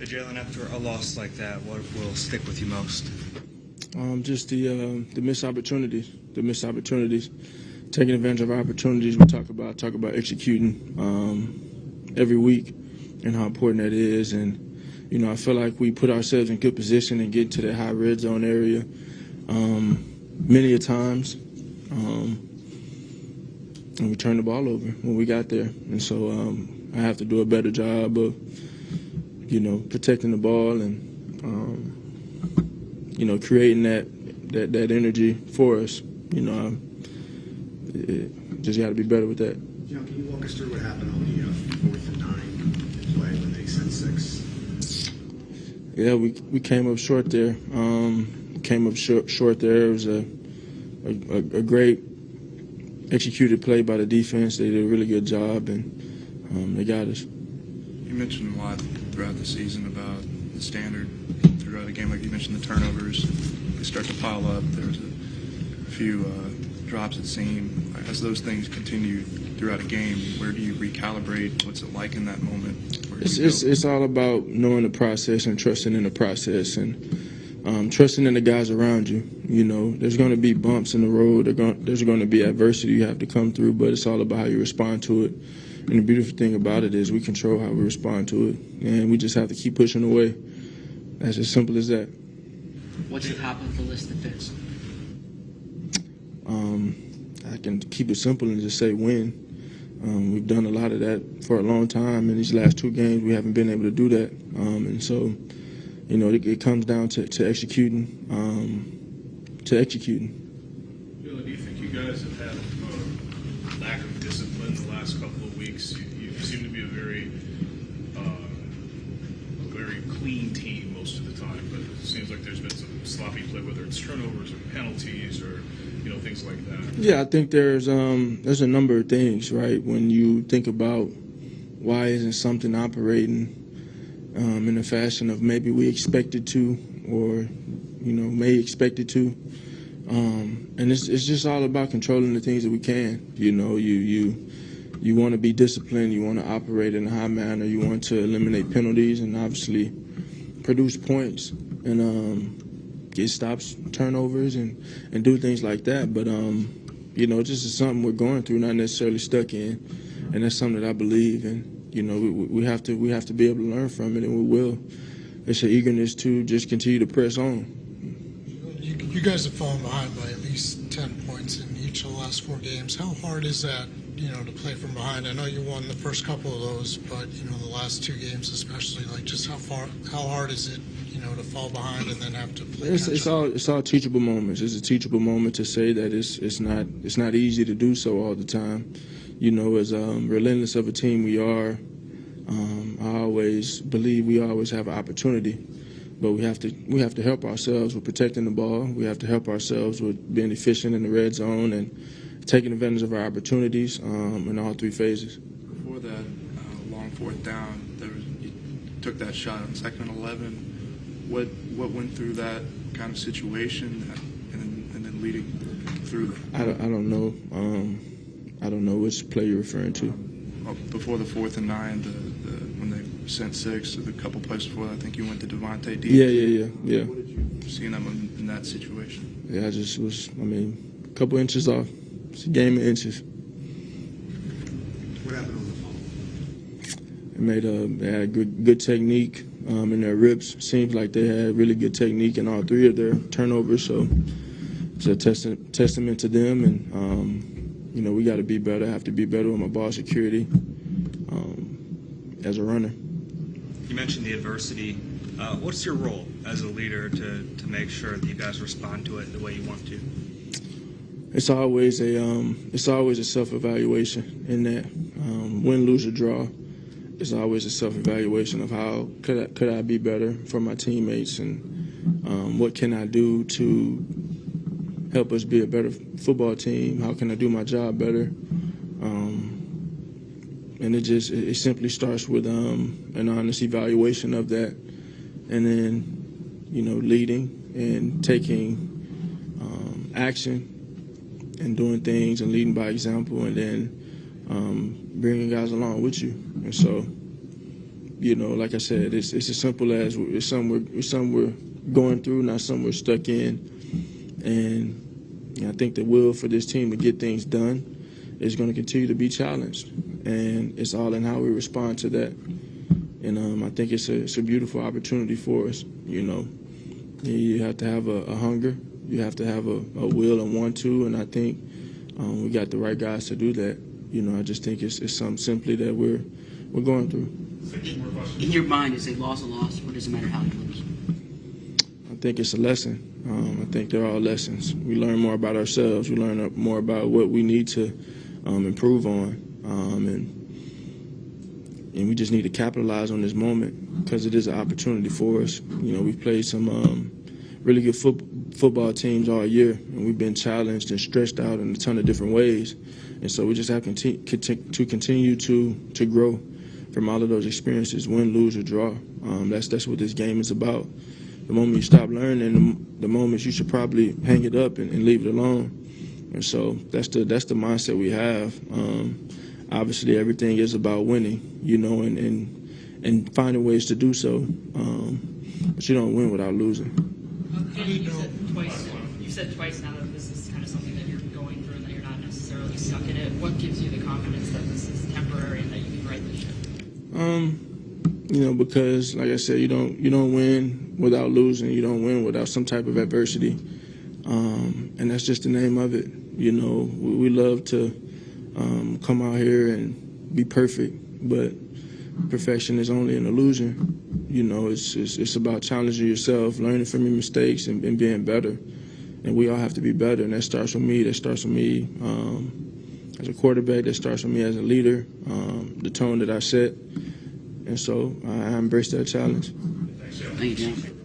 Jalen, after a loss like that, what will stick with you most? Just the missed opportunities. The missed opportunities. Taking advantage of our opportunities. We talk about executing every week and how important that is. And I feel like we put ourselves in good position and get to that high red zone area many a times. And we turned the ball over when we got there. And so I have to do a better job of, protecting the ball and, creating that energy for us. Just got to be better with that. Can you walk us through what happened on the 4th and 9 play when they sent 6? Yeah, we came up short there. Short there. It was a great executed play by the defense. They did a really good job, and they got us. You mentioned a lot throughout the season about the standard throughout the game. Like you mentioned, the turnovers, they start to pile up. There was a few drops, it seemed. As those things continue throughout a game, where do you recalibrate? What's it like in that moment? It's all about knowing the process and trusting in the process and trusting in the guys around you. There's going to be bumps in the road. There's going to be adversity you have to come through, but it's all about how you respond to it. And the beautiful thing about it is we control how we respond to it, and we just have to keep pushing away. That's as simple as that. What's the top of the list of fits? I can keep it simple and just say win. We've done a lot of that for a long time. In these last 2 games, we haven't been able to do that. And so, it comes down to executing. Do you think you guys have had a lack of discipline the last couple of weeks? You seem to be a very clean team most of the time, but it seems like there's been some sloppy play, whether it's turnovers or penalties or things like that. Yeah, I think there's a number of things, right? When you think about why isn't something operating in a fashion of maybe we expected to or may expect it to. And it's just all about controlling the things that we can. You want to be disciplined. You want to operate in a high manner. You want to eliminate penalties and obviously produce points and get stops, turnovers, and do things like that. But just is something we're going through, not necessarily stuck in, and that's something that I believe in. We have to be able to learn from it, and we will. It's an eagerness to just continue to press on. You guys have fallen behind by at least 10 points in each of the last 4 games. How hard is that, to play from behind? I know you won the first couple of those, but, the last 2 games especially, just how hard is it, to fall behind and then have to play it's all teachable moments. It's a teachable moment to say that it's not easy to do so all the time. As relentless of a team we are, I always believe we always have an opportunity. But we have to help ourselves with protecting the ball. We have to help ourselves with being efficient in the red zone and taking advantage of our opportunities in all 3 phases. Before that long 4th down, you took that shot on 2nd and 11. What went through that kind of situation and then leading through? I don't know. I don't know which play you're referring to. Before the 4th and 9, when they sent 6, the couple plays before that, I think you went to Devontae Dean. Yeah. What did you see them in that situation? Yeah, I just was, a couple inches off. It's a game of inches. What happened on the phone? They had good technique in their rips. Seems like they had really good technique in all 3 of their turnovers. So it's a testament to them. And, we got to be better. I have to be better with my ball security as a runner. You mentioned the adversity. What's your role as a leader to make sure that you guys respond to it the way you want to? It's always a self-evaluation in that win, lose, or draw. It's always a self-evaluation of how could I be better for my teammates and what can I do to help us be a better football team. How can I do my job better? And it simply starts with an honest evaluation of that, and then leading and taking action and doing things and leading by example, and then bringing guys along with you. And so, You know, like I said, it's as simple as it's something we're going through, not something we're stuck in. And I think the will for this team to get things done is going to continue to be challenged. And it's all in how we respond to that. And I think it's a beautiful opportunity for us. You know, you have to have a hunger. You have to have a will and want to. And I think we got the right guys to do that. You know, I just think it's something simply that we're going through. In your mind, is a loss a loss, or does it matter how you lose? I think it's a lesson. I think they're all lessons. We learn more about ourselves. We learn more about what we need to improve on. And we just need to capitalize on this moment because it is an opportunity for us. You know, we've played some really good football teams all year, and we've been challenged and stretched out in a ton of different ways. And so we just have to continue to grow from all of those experiences, win, lose, or draw. That's what this game is about. The moment you stop learning, the moment you should probably hang it up and leave it alone. And so that's the mindset we have. Obviously, everything is about winning, you know, and finding ways to do so. But you don't win without losing. You said twice now that this is kind of something that you're going through and that you're not necessarily stuck in it. What gives you the confidence that this is temporary and that you can right the ship? You know, because like I said, you don't win without losing. You don't win without some type of adversity, and that's just the name of it. You know, we love to come out here and be perfect, but perfection is only an illusion. You know, it's about challenging yourself, learning from your mistakes, and being better. And we all have to be better, and that starts with me. That starts with me as a quarterback. That starts with me as a leader. The tone that I set. And so I embrace that challenge. Thank you, John.